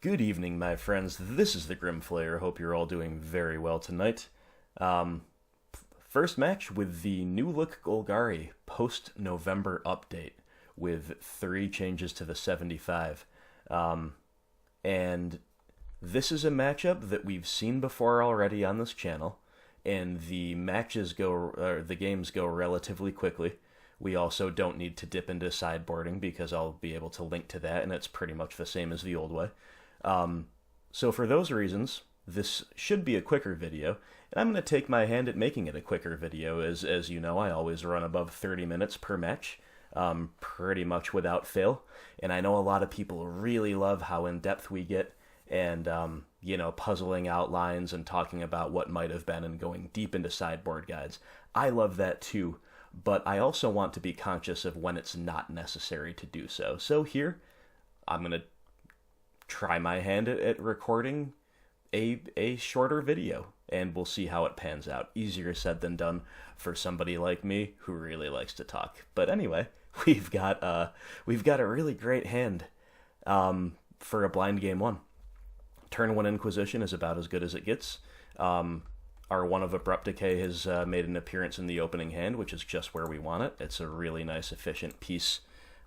Good evening, my friends. This is the Grimflayer. Hope you're all doing very well tonight. Um, First match with the new look Golgari post November update with 3 changes to the 75. Um, and this is a matchup that we've seen before already on this channel, and the games go relatively quickly. We also don't need to dip into sideboarding because I'll be able to link to that, and it's pretty much the same as the old way. Um, so for those reasons, this should be a quicker video, and I'm going to take my hand at making it a quicker video. As you know, I always run above 30 minutes per match, pretty much without fail. And I know a lot of people really love how in-depth we get, and puzzling outlines and talking about what might have been and going deep into sideboard guides. I love that too, but I also want to be conscious of when it's not necessary to do so. So here, I'm going to try my hand at recording a shorter video, and we'll see how it pans out. Easier said than done for somebody like me who really likes to talk. But anyway, we've got a really great hand for a blind game one. Turn 1 Inquisition is about as good as it gets. Our one of Abrupt Decay has made an appearance in the opening hand, which is just where we want it. It's a really nice, efficient piece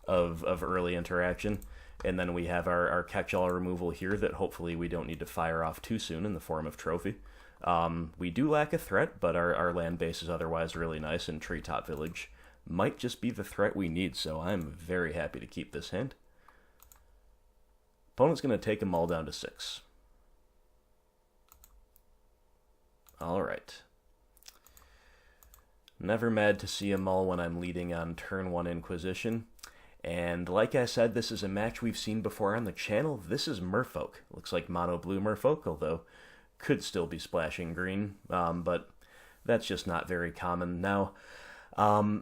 of early interaction. And then we have our catch-all removal here that hopefully we don't need to fire off too soon in the form of Trophy. We do lack a threat, but our land base is otherwise really nice, and Treetop Village might just be the threat we need, so I'm very happy to keep this hand. Opponent's going to take them all down to 6. Alright. Never mad to see a mull when I'm leading on turn 1 Inquisition. And like I said, this is a match we've seen before on the channel. This is Merfolk. Looks like mono blue Merfolk, although could still be splashing green, but that's just not very common. Now,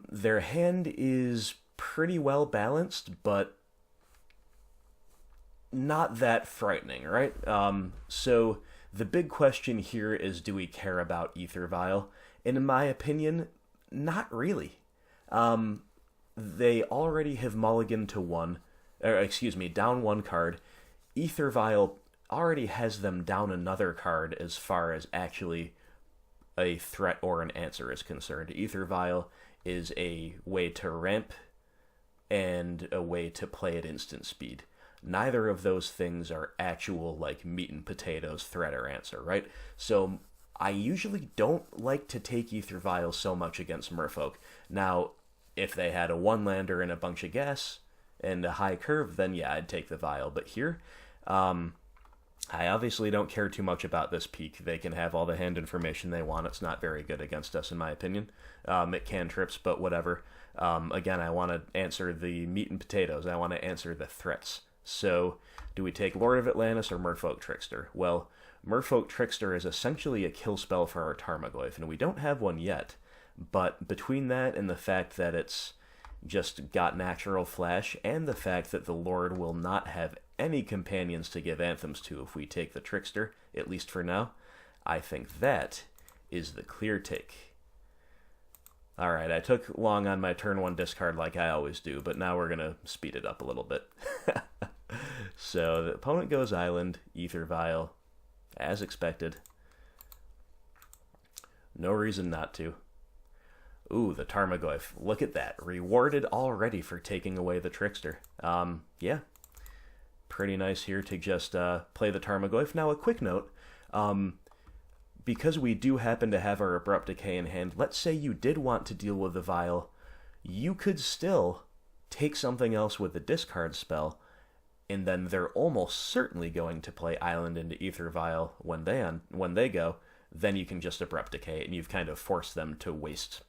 their hand is pretty well balanced, but not that frightening, right? So the big question here is, do we care about Ether Vial? And in my opinion, not really. They already have mulliganed to down 1 card. Ether Vial already has them down another card as far as actually a threat or an answer is concerned. Ether Vial is a way to ramp and a way to play at instant speed. Neither of those things are actual, like, meat and potatoes threat or answer, right? So I usually don't like to take Ether Vial so much against Merfolk. Now, if they had a 1-lander and a bunch of gas and a high curve, then yeah, I'd take the Vial. But here, I obviously don't care too much about this peak. They can have all the hand information they want. It's not very good against us, in my opinion. It cantrips, but whatever. Again, I want to answer the meat and potatoes. I want to answer the threats. So, do we take Lord of Atlantis or Merfolk Trickster? Well, Merfolk Trickster is essentially a kill spell for our Tarmogoyf, and we don't have one yet. But between that and the fact that it's just got natural flash, and the fact that the Lord will not have any companions to give anthems to if we take the Trickster, at least for now, I think that is the clear take. Alright, I took long on my turn 1 discard like I always do, but now we're going to speed it up a little bit. So the opponent goes Island, Ether Vial, as expected. No reason not to. Ooh, the Tarmogoyf. Look at that. Rewarded already for taking away the Trickster. Yeah. Pretty nice here to just play the Tarmogoyf. Now, a quick note. Because we do happen to have our Abrupt Decay in hand, let's say you did want to deal with the Vial, you could still take something else with the discard spell, and then they're almost certainly going to play Island into Ether Vial when they go. Then you can just Abrupt Decay, and you've kind of forced them to waste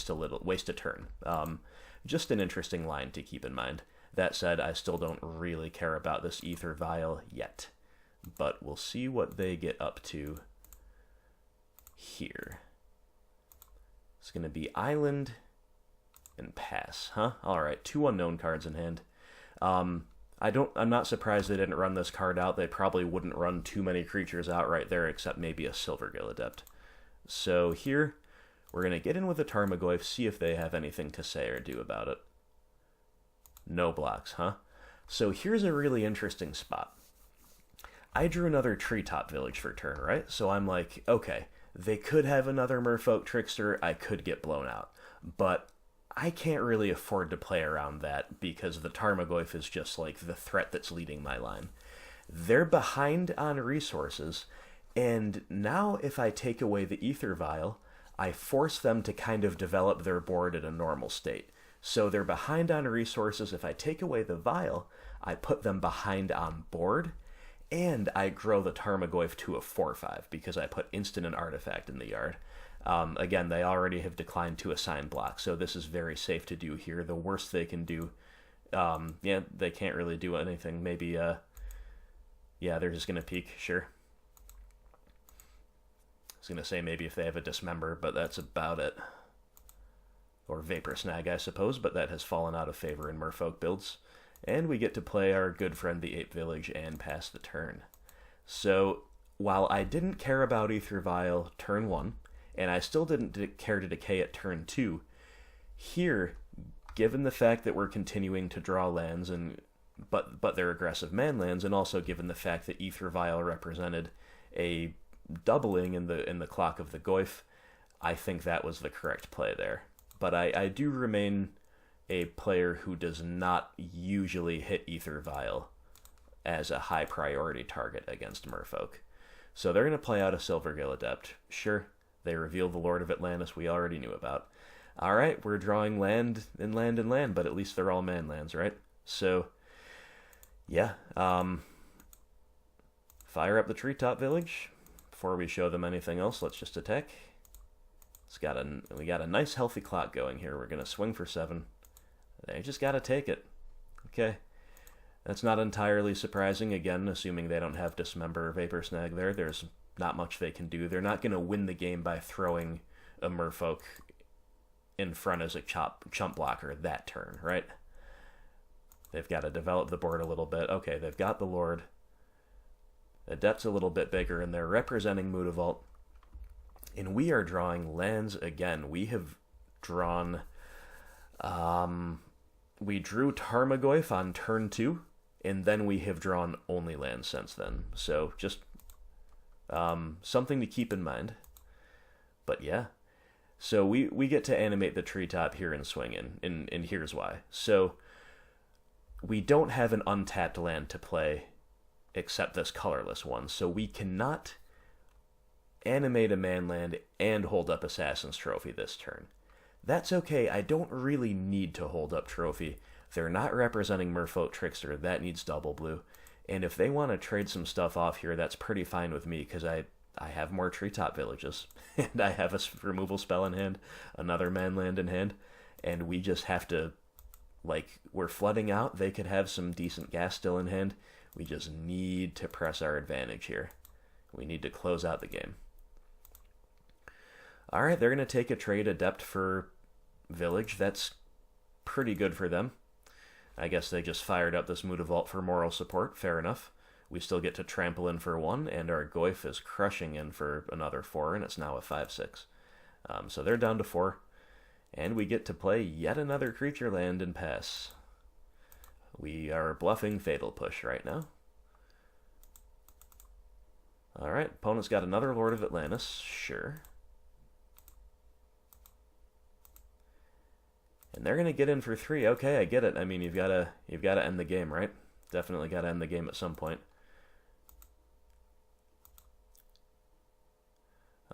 a turn. Just an interesting line to keep in mind. That said, I still don't really care about this Ether Vial yet, but we'll see what they get up to here. It's going to be Island and pass, huh? Alright, 2 unknown cards in hand. I'm not surprised they didn't run this card out. They probably wouldn't run too many creatures out right there, except maybe a Silvergill Adept. So here, we're going to get in with the Tarmogoyf, see if they have anything to say or do about it. No blocks, huh? So here's a really interesting spot. I drew another treetop village for turn, right? So I'm like, okay, they could have another Merfolk Trickster, I could get blown out. But I can't really afford to play around that because the Tarmogoyf is just like the threat that's leading my line. They're behind on resources, and now if I take away the Ether Vial, I force them to kind of develop their board at a normal state. So they're behind on resources. If I take away the Vial, I put them behind on board, and I grow the Tarmogoyf to a 4/5 because I put instant and artifact in the yard. Again, they already have declined to assign block, so this is very safe to do here. The worst they can do, yeah, they can't really do anything. Maybe, yeah, they're just going to peek, sure. I was going to say maybe if they have a Dismember, but that's about it. Or Vapor Snag, I suppose, but that has fallen out of favor in Merfolk builds. And we get to play our good friend the Ape Village and pass the turn. So, while I didn't care about Ether Vial turn 1, and I still didn't care to decay at turn 2, here, given the fact that we're continuing to draw lands, but they're aggressive man lands, and also given the fact that Ether Vial represented a doubling in the clock of the Goyf, I think that was the correct play there. But I do remain a player who does not usually hit Ether Vial as a high priority target against Merfolk. So they're going to play out a Silvergill Adept. Sure, they reveal the Lord of Atlantis we already knew about. Alright, we're drawing land and land and land, but at least they're all man lands, right? So, yeah. Fire up the Treetop Village. Before we show them anything else, let's just attack. We got a nice healthy clock going here. We're going to swing for 7. They just got to take it. Okay. That's not entirely surprising. Again, assuming they don't have Dismember or Vapor Snag there, there's not much they can do. They're not going to win the game by throwing a Merfolk in front as a chump blocker that turn, right? They've got to develop the board a little bit. Okay, they've got the Lord. Adept's a little bit bigger, and they're representing Mutavault. And we are drawing lands again. We have drawn... we drew Tarmogoyf on turn 2, and then we have drawn only lands since then. So, just something to keep in mind. But yeah. So we get to animate the treetop here and swing in, and here's why. So, we don't have an untapped land to play except this colorless one. So we cannot animate a man land and hold up Assassin's Trophy this turn. That's okay, I don't really need to hold up Trophy. They're not representing Merfolk Trickster, that needs double blue. And if they want to trade some stuff off here, that's pretty fine with me, because I have more Treetop Villages, and I have a removal spell in hand, another man land in hand, and we just have to, like, we're flooding out, they could have some decent gas still in hand, we just need to press our advantage here. We need to close out the game. Alright, they're going to take a trade Adept for Village. That's pretty good for them. I guess they just fired up this Mutavault for moral support. Fair enough. We still get to trample in for 1, and our Goyf is crushing in for another 4, and it's now a 5/6. So they're down to 4. And we get to play yet another creature land and pass. We are bluffing Fatal Push right now. Alright, opponent's got another Lord of Atlantis. Sure. And they're going to get in for 3. Okay, I get it. I mean, you've got to end the game, right? Definitely got to end the game at some point.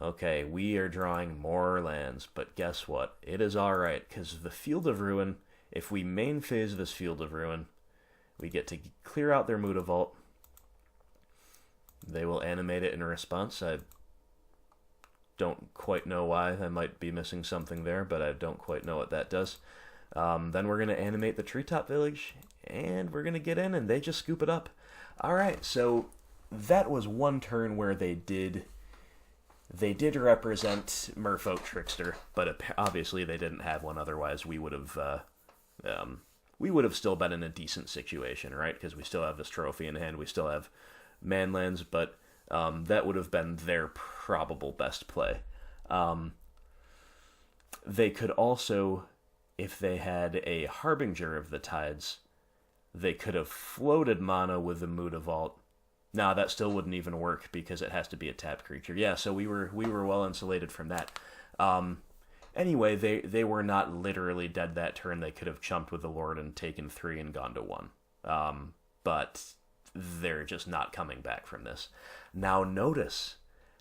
Okay, we are drawing more lands, but guess what? It is alright, because the Field of Ruin, if we main phase this Field of Ruin, we get to clear out their Mutavault. They will animate it in response. I don't quite know why. I might be missing something there, but I don't quite know what that does. Then we're going to animate the Treetop Village, and we're going to get in, and they just scoop it up. Alright, so that was one turn where they did represent Merfolk Trickster, but obviously they didn't have one, otherwise we would have still been in a decent situation, right? Because we still have this trophy in hand, we still have manlands, but that would have been their probable best play. They could also, if they had a Harbinger of the Tides, they could have floated mana with the Mutavault No, that still wouldn't even work because it has to be a tapped creature. Yeah, so we were well insulated from that. Um, anyway, they were not literally dead that turn. They could have chumped with the Lord and taken 3 and gone to 1. But they're just not coming back from this. Now notice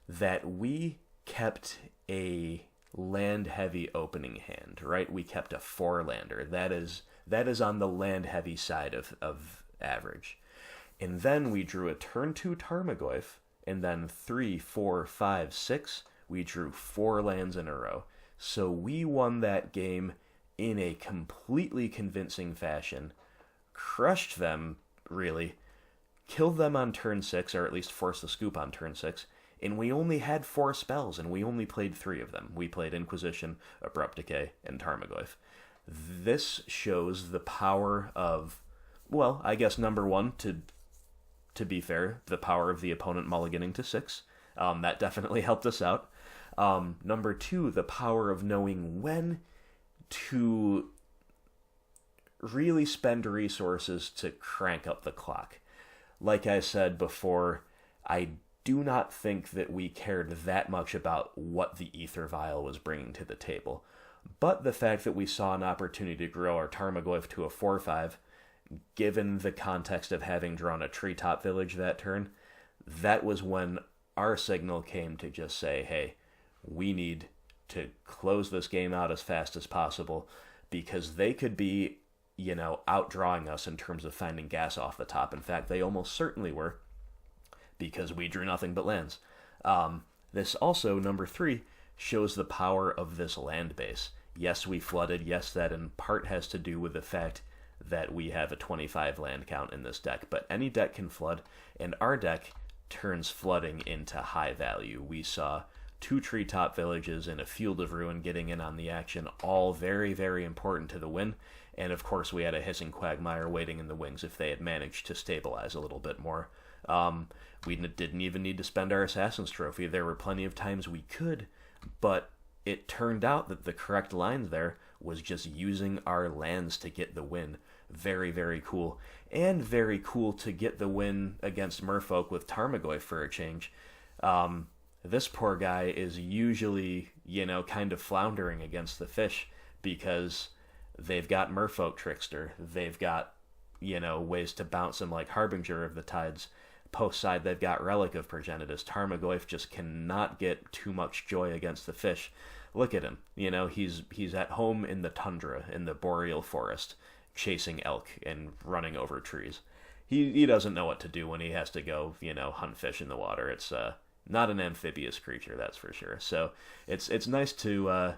that we kept a land-heavy opening hand, right? We kept a 4-lander. That is on the land-heavy side of average. And then we drew a turn 2 Tarmogoyf, and then 3, 4, 5, 6, we drew 4 lands in a row. So we won that game in a completely convincing fashion, crushed them, really, killed them on turn 6, or at least forced the scoop on turn 6, and we only had 4 spells, and we only played 3 of them. We played Inquisition, Abrupt Decay, and Tarmogoyf. This shows the power of, well, I guess number 1, to be fair, the power of the opponent mulliganing to 6. That definitely helped us out. Number 2, the power of knowing when to really spend resources to crank up the clock. Like I said before, I do not think that we cared that much about what the Ether Vial was bringing to the table. But the fact that we saw an opportunity to grow our Tarmogoyf to a 4/5, given the context of having drawn a Treetop Village that turn, that was when our signal came to just say, hey, we need to close this game out as fast as possible, because they could be, outdrawing us in terms of finding gas off the top. In fact, they almost certainly were, because we drew nothing but lands. This also, number 3, shows the power of this land base. Yes, we flooded. Yes, that in part has to do with the fact that we have a 25 land count in this deck, but any deck can flood, and our deck turns flooding into high value. We saw 2 Treetop Villages and a Field of Ruin getting in on the action, all very, very important to the win. And of course, we had a Hissing Quagmire waiting in the wings if they had managed to stabilize a little bit more. We didn't even need to spend our Assassin's Trophy. There were plenty of times we could, but it turned out that the correct line there was just using our lands to get the win. Very, very cool. And very cool to get the win against Merfolk with Tarmogoyf for a change. This poor guy is usually, kind of floundering against the fish because they've got Merfolk Trickster. They've got, ways to bounce him like Harbinger of the Tides. Post side, they've got Relic of Progenitus. Tarmogoyf just cannot get too much joy against the fish. Look at him. He's at home in the tundra, in the boreal forest, chasing elk and running over trees. He doesn't know what to do when he has to go, hunt fish in the water. It's not an amphibious creature, that's for sure. So it's nice to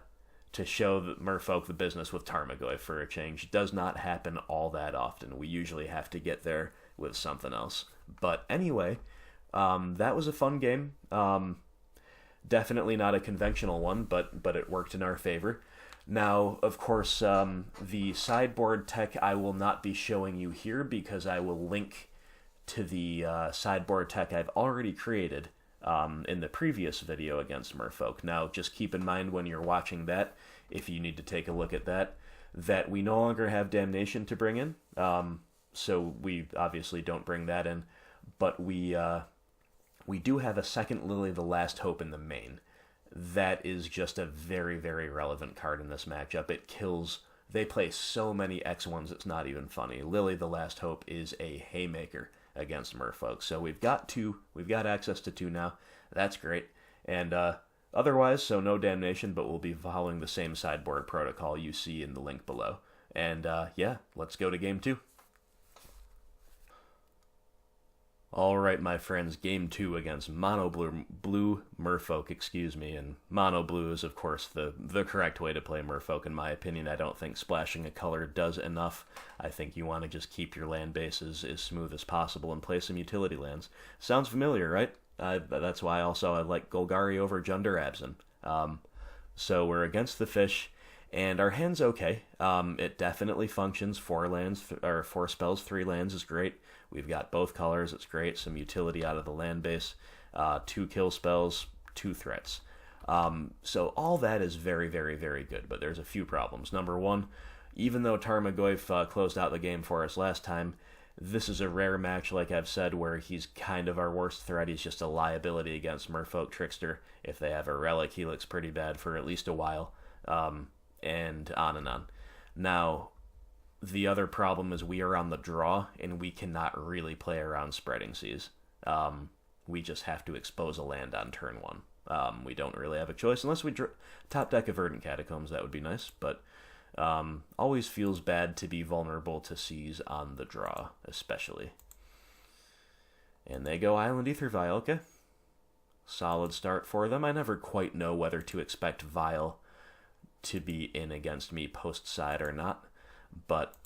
show the Merfolk the business with Tarmogoyf for a change. It does not happen all that often. We usually have to get there with something else. But anyway, that was a fun game. Definitely not a conventional one, but it worked in our favor. Now, of course, the sideboard tech I will not be showing you here because I will link to the sideboard tech I've already created in the previous video against Merfolk. Now, just keep in mind when you're watching that, if you need to take a look at that we no longer have Damnation to bring in. So we obviously don't bring that in, but we do have a second Lily the Last Hope in the main. That is just a very, very relevant card in this matchup. It kills... They play so many X1s, it's not even funny. Lily the Last Hope is a haymaker against Merfolk. So we've got 2. We've got access to 2 now. That's great. And otherwise, so no Damnation, but we'll be following the same sideboard protocol you see in the link below. And yeah, let's go to game 2. Alright, my friends, game 2 against blue Merfolk, and mono blue is, of course, the correct way to play Merfolk, in my opinion. I don't think splashing a color does enough. I think you want to just keep your land bases as smooth as possible and play some utility lands. Sounds familiar, right? That's why also I like Golgari over Junder Abzin. So we're against the fish, and our hand's okay. It definitely functions. 4 lands, or 4 spells, 3 lands is great. We've got both colors, it's great. Some utility out of the land base. 2 kill spells, 2 threats. So all that is very, very, very good, but there's a few problems. Number 1, even though Tarmogoyf closed out the game for us last time, This is a rare match, like I've said, where he's kind of our worst threat. He's just a liability against Merfolk Trickster. If they have a relic, he looks pretty bad for at least a while, and on and on. Now, the other problem is we are on the draw, and we cannot really play around Spreading Seas. We just have to expose a land on turn 1. We don't really have a choice, unless we top deck a Verdant Catacombs. That would be nice, but always feels bad to be vulnerable to Seas on the draw, especially. And they go Island Aether Vial, okay. Solid start for them. I never quite know whether to expect Vial to be in against me post-side or not, but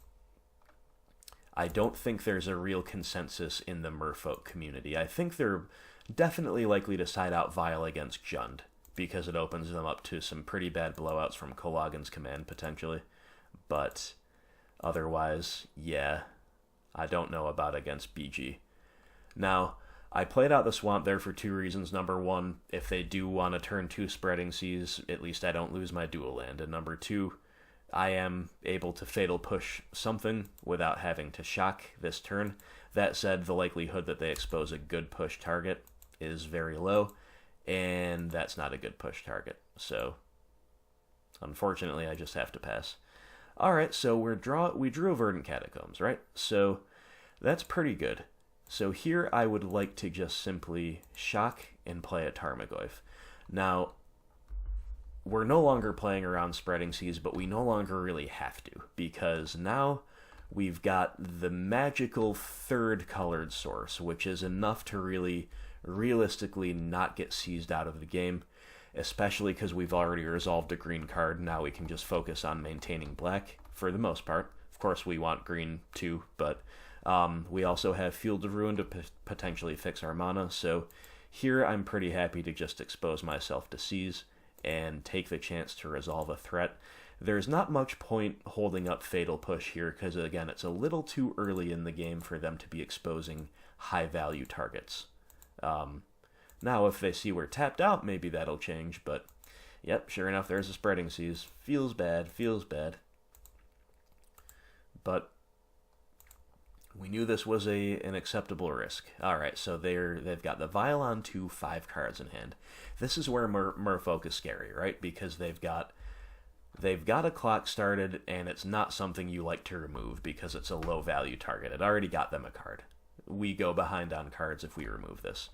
I don't think there's a real consensus in the Merfolk community. I think they're definitely likely to side out Vial against Jund, because it opens them up to some pretty bad blowouts from Kolagin's command, potentially. But otherwise, yeah, I don't know about against BG. Now, I played out the Swamp there for 2 reasons. Number 1, if they do want to turn 2 Spreading Seas, at least I don't lose my dual land. And number 2, I am able to Fatal Push something without having to shock this turn. That said, the likelihood that they expose a good push target is very low, and that's not a good push target. So, unfortunately, I just have to pass. Alright, so we drew a Verdant Catacombs, right? So, that's pretty good. So here I would like to just simply shock and play a Tarmogoyf. Now, we're no longer playing around Spreading Seas, but we no longer really have to, because now we've got the magical 3rd colored source, which is enough to really realistically not get seized out of the game, especially because we've already resolved a green card. Now we can just focus on maintaining black for the most part. Of course, we want green too, but we also have Field of Ruin to potentially fix our mana, so here I'm pretty happy to just expose myself to Seas and take the chance to resolve a threat. There's not much point holding up Fatal Push here, because again, it's a little too early in the game for them to be exposing high-value targets. Now, if they see we're tapped out, maybe that'll change, but yep, sure enough, there's a Spreading Seas. Feels bad. But we knew this was an acceptable risk. Alright, so they've got the Vial on 2, 5 cards in hand. This is where Merfolk is scary, right? Because they've got a clock started, and it's not something you like to remove because it's a low-value target. It already got them a card. We go behind on cards if we remove this.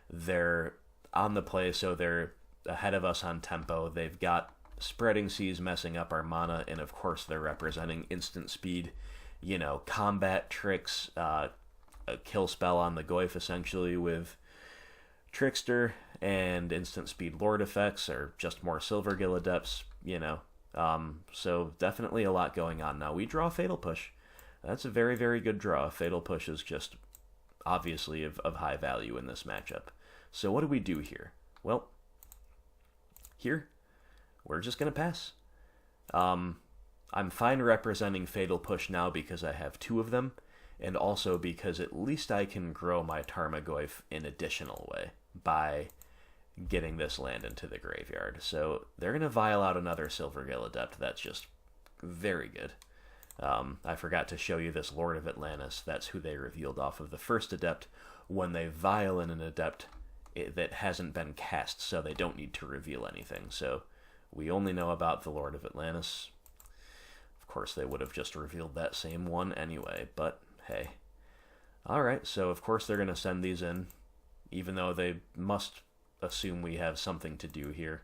They're on the play, so they're ahead of us on tempo. They've got Spreading Seas messing up our mana, and of course they're representing instant speed, combat tricks, a kill spell on the Goyf essentially with Trickster, and instant speed Lord effects, or just more Silvergill Adepts, so definitely a lot going on. Now we draw Fatal Push. That's a very, very good draw. Fatal Push is just obviously of high value in this matchup. So what do we do here? Well, here, we're just going to pass. I'm fine representing Fatal Push now because I have 2 of them, and also because at least I can grow my Tarmogoyf in additional way by getting this land into the graveyard. So they're going to vial out another Silvergill Adept. That's just very good. I forgot to show you this Lord of Atlantis. That's who they revealed off of the first Adept when they vial in an Adept that hasn't been cast, so they don't need to reveal anything. So we only know about the Lord of Atlantis. Of course, they would have just revealed that same one anyway, but hey. Alright, so of course they're going to send these in, even though they must assume we have something to do here.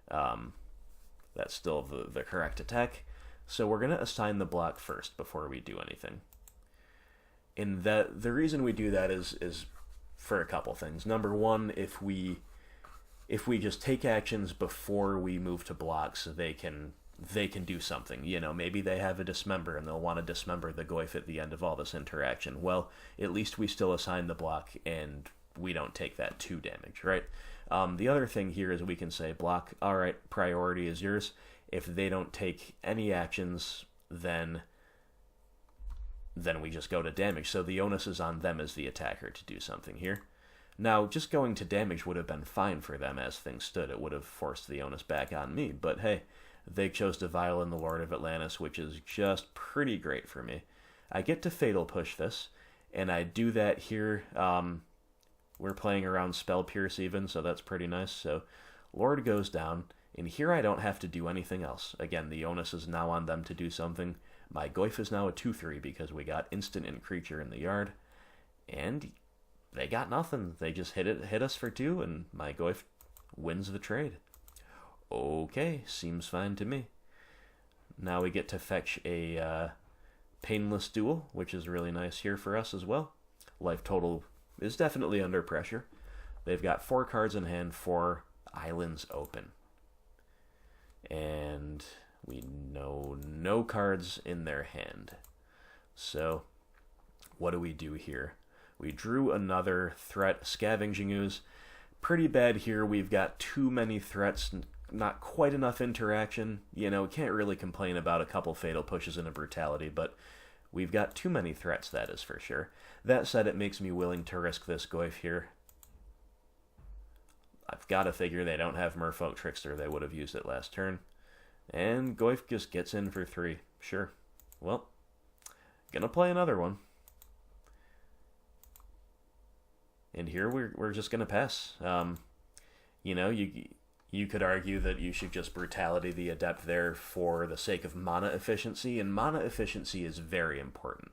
That's still the correct attack. So we're going to assign the block first before we do anything. And the reason we do that is for a couple things. Number 1, if we just take actions before we move to blocks, they can do something. Maybe they have a Dismember and they'll want to dismember the Goyf at the end of all this interaction. Well, at least we still assign the block and we don't take that 2 damage, right? The other thing here is we can say, block, alright, priority is yours. If they don't take any actions, then we just go to damage. So the onus is on them as the attacker to do something here. Now, just going to damage would have been fine for them as things stood. It would have forced the onus back on me. But hey, they chose to vial in the Lord of Atlantis, which is just pretty great for me. I get to Fatal Push this, And I do that here. We're playing around Spell Pierce even, so that's pretty nice. So Lord goes down, and here I don't have to do anything else. Again, the onus is now on them to do something. My Goyf is now a 2-3 because we got instant in creature in the yard. And they got nothing. They just hit us for 2, and my Goyf wins the trade. Okay, seems fine to me. Now we get to fetch a Painless Duel, which is really nice here for us as well. Life total is definitely under pressure. They've got 4 cards in hand, 4 islands open. And we know no cards in their hand. So, what do we do here? We drew another threat, Scavenging Ooze. Pretty bad here. We've got too many threats, not quite enough interaction. You know, can't really complain about a couple Fatal Pushes and a Brutality, but we've got too many threats, that is for sure. That said, it makes me willing to risk this Goyf here. I've got to figure they don't have Merfolk Trickster. They would have used it last turn. And Goyf just gets in for 3. Sure. Well, gonna play another one. And here we're just gonna pass. You know, you could argue that you should just Brutality the Adept there for the sake of mana efficiency, and mana efficiency is very important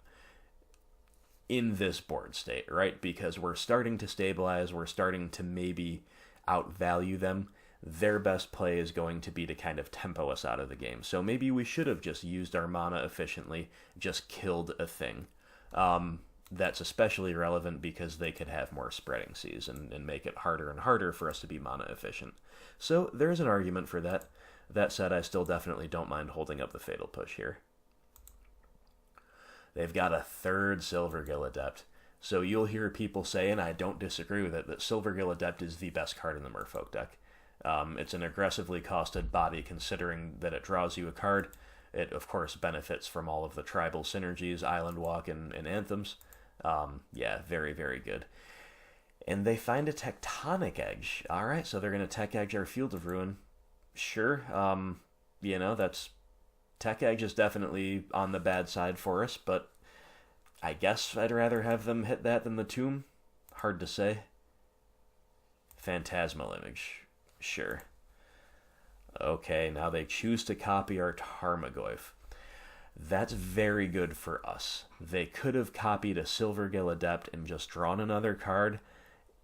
in this board state, right? Because we're starting to stabilize, we're starting to maybe outvalue them. Their best play is going to be to kind of tempo us out of the game. So maybe we should have just used our mana efficiently, just killed a thing. That's especially relevant because they could have more Spreading Seas and make it harder and harder for us to be mana efficient. So there's an argument for that. That said, I still definitely don't mind holding up the Fatal Push here. They've got a 3rd Silvergill Adept. So you'll hear people say, and I don't disagree with it, that Silvergill Adept is the best card in the Merfolk deck. It's an aggressively costed body considering that it draws you a card. It, of course, benefits from all of the tribal synergies, Island Walk, and Anthems. Yeah, very, very good. And they find a Tectonic Edge. Alright, so they're going to Tech Edge our Field of Ruin. Sure, you know, that's... Tech Edge is definitely on the bad side for us, but I guess I'd rather have them hit that than the Tomb. Hard to say. Phantasmal Image. Sure. Okay, now they choose to copy our Tarmogoyf. That's very good for us. They could have copied a Silvergill Adept and just drawn another card,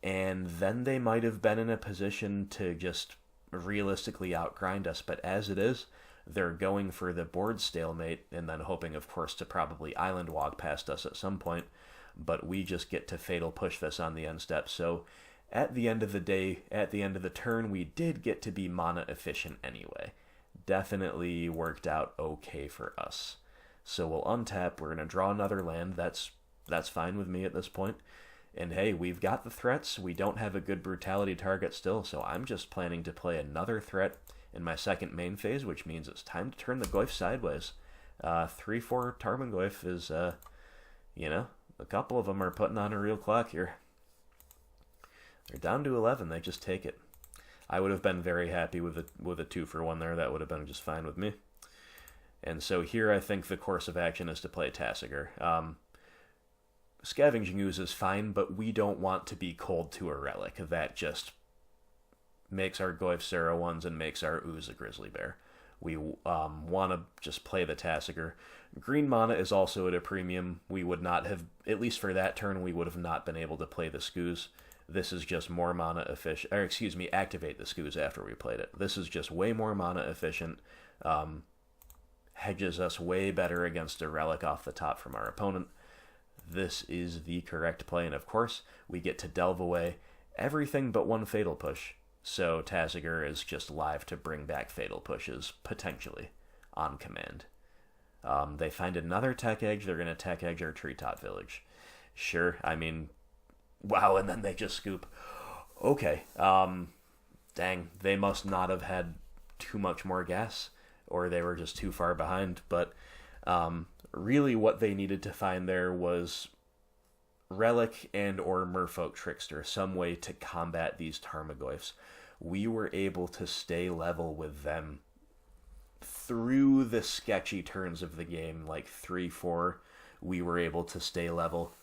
and then they might have been in a position to just realistically outgrind us, but as it is, they're going for the board stalemate, and then hoping, of course, to probably Island Walk past us at some point, but we just get to Fatal Push this on the end step, so at the end of the day, at the end of the turn, we did get to be mana efficient anyway. Definitely worked out okay for us. So we'll untap, we're going to draw another land, that's fine with me at this point. And hey, we've got the threats, we don't have a good Brutality target still, so I'm just planning to play another threat in my second main phase, which means it's time to turn the Goyf sideways. 3-4 Tarmogoyf is, you know, a couple of them are putting on a real clock here. They're down to 11, they just take it. I would have been very happy with a 2-for-1 there, that would have been just fine with me. And so here I think the course of action is to play Tasigur. Scavenging Ooze is fine, but we don't want to be cold to a Relic. That just makes our Goyf Sarah 1s and makes our Ooze a Grizzly Bear. We want to just play the Tasigur. Green mana is also at a premium. We would not have, at least for that turn, we would have not been able to play the Skoos. This is just more mana efficient, or excuse me, activate the Skoos after we played it. This is just way more mana efficient, hedges us way better against a Relic off the top from our opponent. This is the correct play, and of course, we get to delve away everything but one Fatal Push. So Tasigur is just live to bring back Fatal Pushes, potentially, on command. They find another Tech Edge, they're going to Tech Edge our Treetop Village. Sure, I mean, wow, and then they just scoop. Okay, dang, they must not have had too much more gas, or they were just too far behind, but really what they needed to find there was Relic and or Merfolk Trickster, some way to combat these Tarmogoyfs. We were able to stay level with them through the sketchy turns of the game, like 3-4, we were able to stay level.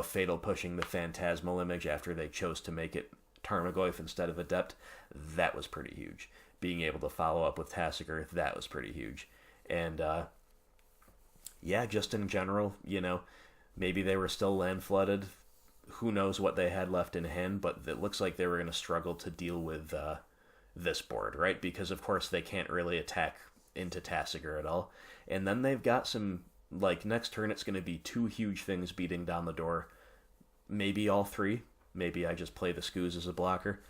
Fatal pushing the Phantasmal image after they chose to make it Tarmogoyf instead of Adept, that was pretty huge. Being able to follow up with Tassiger, that was pretty huge. And, just in general, maybe they were still land flooded. Who knows what they had left in hand, but it looks like they were going to struggle to deal with this board, right? Because, of course, they can't really attack into Tassiger at all. And then they've got some, next turn it's going to be 2 huge things beating down the door. Maybe all 3. Maybe I just play the Skoos as a blocker.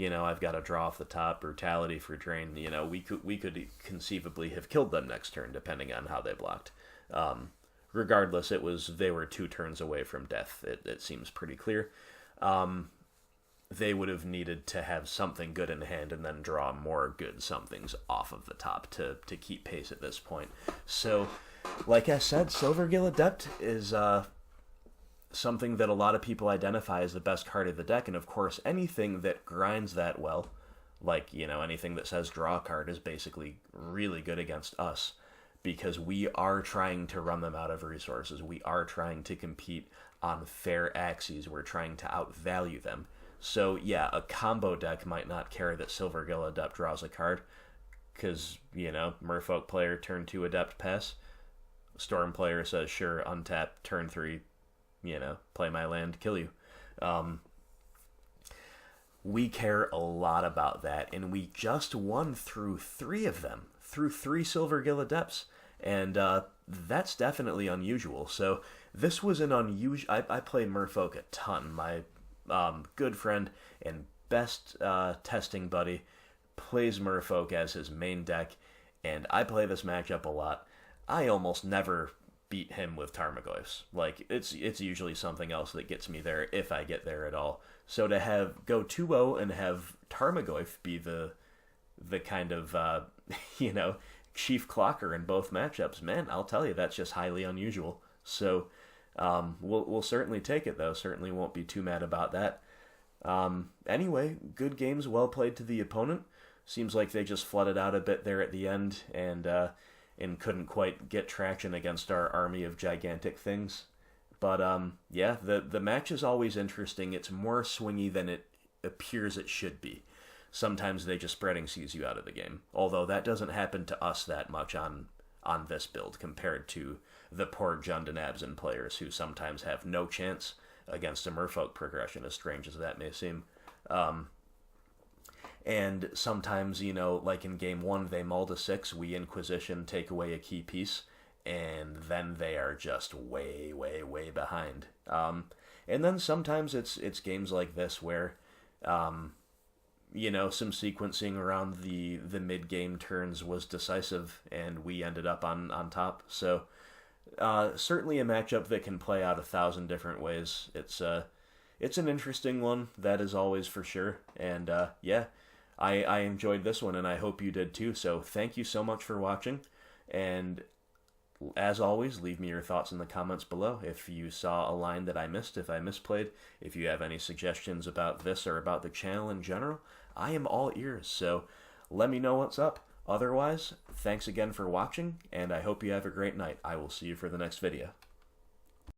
I've got to draw off the top, Brutality for Drain. We could conceivably have killed them next turn, depending on how they blocked. Regardless, they were 2 turns away from death. It seems pretty clear. They would have needed to have something good in hand and then draw more good somethings off of the top to keep pace at this point. So, like I said, Silvergill Adept is something that a lot of people identify as the best card of the deck, and of course anything that grinds that well, anything that says draw a card, is basically really good against us, because we are trying to run them out of resources. We are trying to compete on fair axes. We're trying to outvalue them. So yeah, a combo deck might not care that Silvergill Adept draws a card, because, Merfolk player turn 2 Adept pass, Storm player says sure, untap, turn 3, play my land, kill you. We care a lot about that, and we just won through 3 of them, through 3 Silvergill Adepts, and that's definitely unusual. So this was an unusual... I play Merfolk a ton. My good friend and best testing buddy plays Merfolk as his main deck, and I play this matchup a lot. I almost never beat him with Tarmogoyfs. It's usually something else that gets me there, if I get there at all. So to go 2-0 and have Tarmogoyf be the kind of chief clocker in both matchups, man, I'll tell you, that's just highly unusual. So we'll certainly take it, though. Certainly won't be too mad about that. Anyway, good games, well played to the opponent. Seems like they just flooded out a bit there at the end, and couldn't quite get traction against our army of gigantic things. But the match is always interesting. It's more swingy than it appears it should be. Sometimes they just spreading sees you out of the game. Although that doesn't happen to us that much on this build compared to the poor Jundinabzin players who sometimes have no chance against a Merfolk progression, as strange as that may seem. And sometimes, like in game 1, they mull to 6, we Inquisition, take away a key piece, and then they are just way, way, way behind. And then sometimes it's games like this where, some sequencing around the mid-game turns was decisive, and we ended up on top. So, certainly a matchup that can play out 1,000 different ways. It's an interesting one, that is always for sure. And, I enjoyed this one, and I hope you did too. So thank you so much for watching, and as always, leave me your thoughts in the comments below. If you saw a line that I missed, if I misplayed, if you have any suggestions about this or about the channel in general, I am all ears, so let me know what's up. Otherwise, thanks again for watching, and I hope you have a great night. I will see you for the next video.